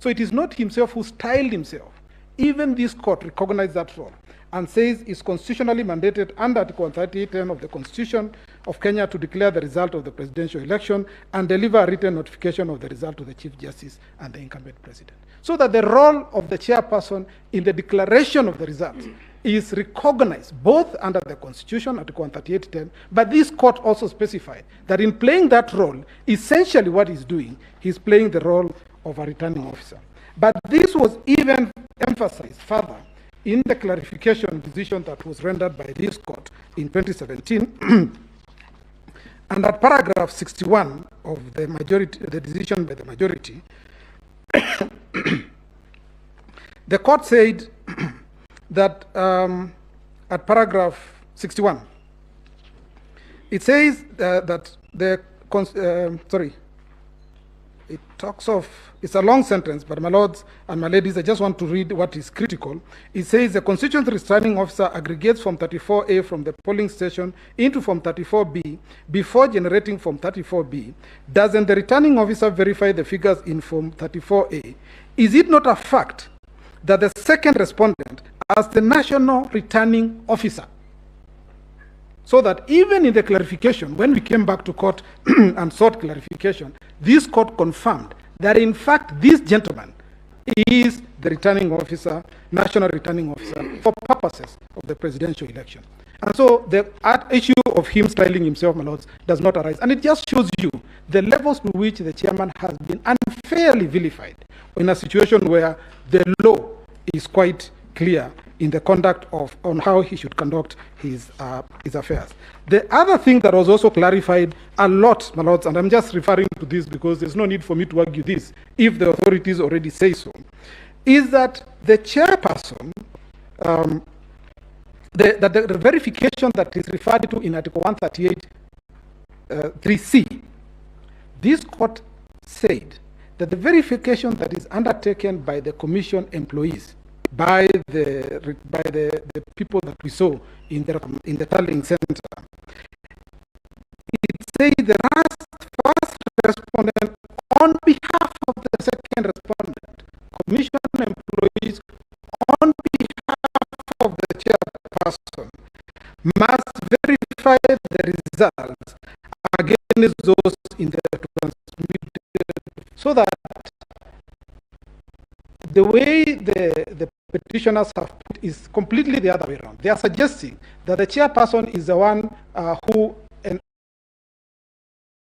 So it is not himself who styled himself. Even this court recognized that role and says it's constitutionally mandated under Article 138 of the Constitution of Kenya to declare the result of the presidential election and deliver a written notification of the result to the Chief Justice and the incumbent president. So that the role of the chairperson in the declaration of the results is recognized both under the Constitution, Article 138, but this court also specified that in playing that role, essentially what he's doing, he's playing the role of a returning officer. But this was even emphasized further in the clarification decision that was rendered by this court in 2017, and at paragraph 61 of the majority, the decision by the majority, the court said that at paragraph 61, it says that the, it talks of, it's a long sentence, but my lords and my ladies, I just want to read what is critical. It says the constituent returning officer aggregates Form 34A from the polling station into Form 34B before generating Form 34B. Doesn't the returning officer verify the figures in Form 34A? Is it not a fact that the second respondent, as the national returning officer, so that even in the clarification, when we came back to court and sought clarification, this court confirmed that in fact this gentleman is the returning officer, national returning officer, for purposes of the presidential election. And so the issue of him styling himself, my lords, does not arise. And it just shows you the levels to which the chairman has been unfairly vilified in a situation where the law is quite clear in the conduct of, on how he should conduct his affairs. The other thing that was also clarified a lot, my lords, and I'm just referring to this because there's no need for me to argue this, if the authorities already say so, is that the chairperson, the verification that is referred to in Article 138, 3C, this court said that the verification that is undertaken by the commission employees, by the people that we saw in the tallying center, it says the first respondent on behalf of the second respondent, commission employees on behalf of the chairperson must verify the results against those in the transmitted, so that the way the petitioners have put is completely the other way around. They are suggesting that the chairperson is the one who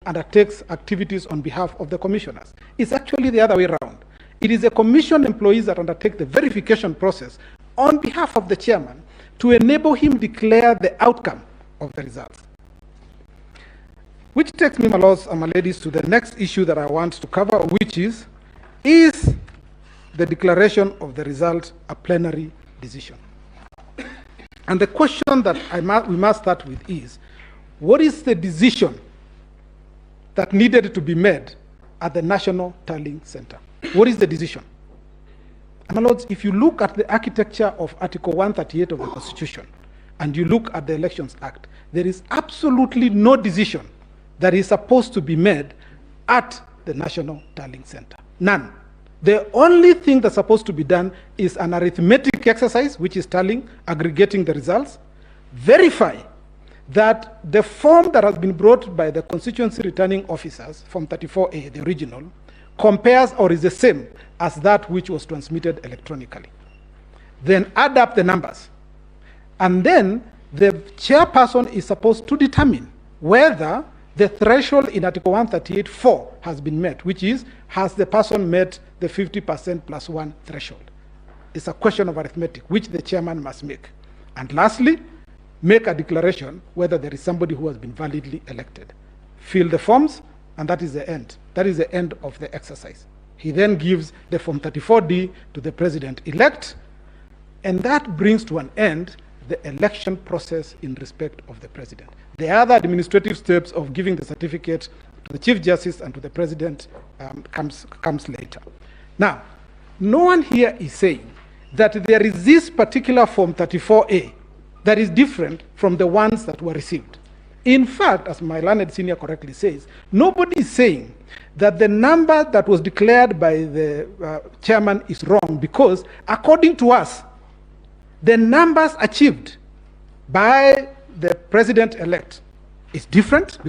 undertakes activities on behalf of the commissioners. It's actually the other way around. It is the commission employees that undertake the verification process on behalf of the chairman to enable him declare the outcome of the results. Which takes me, my lords and my ladies, to the next issue that I want to cover, which is the declaration of the result a plenary decision? And the question that we must start with is, what is the decision that needed to be made at the National Tallying Center? What is the decision? And my lords, if you look at the architecture of Article 138 of the Constitution, and you look at the Elections Act, there is absolutely no decision that is supposed to be made at the National Tallying Center. None. The only thing that's supposed to be done is an arithmetic exercise, which is tallying, aggregating the results, verify that the form that has been brought by the constituency returning officers, Form 34A, the original, compares or is the same as that which was transmitted electronically. Then add up the numbers. And then the chairperson is supposed to determine whether the threshold in Article 138(4) has been met, which is, has the person met the 50% plus 1 threshold? It's a question of arithmetic, which the chairman must make. And lastly, make a declaration whether there is somebody who has been validly elected. Fill the forms, and that is the end. That is the end of the exercise. He then gives the Form 34D to the president-elect, and that brings to an end the election process in respect of the president. The other administrative steps of giving the certificate to the Chief Justice and to the President comes later. Now, no one here is saying that there is this particular Form 34A that is different from the ones that were received. In fact, as my learned senior correctly says, nobody is saying that the number that was declared by the chairman is wrong, because according to us, the numbers achieved by the president-elect is different.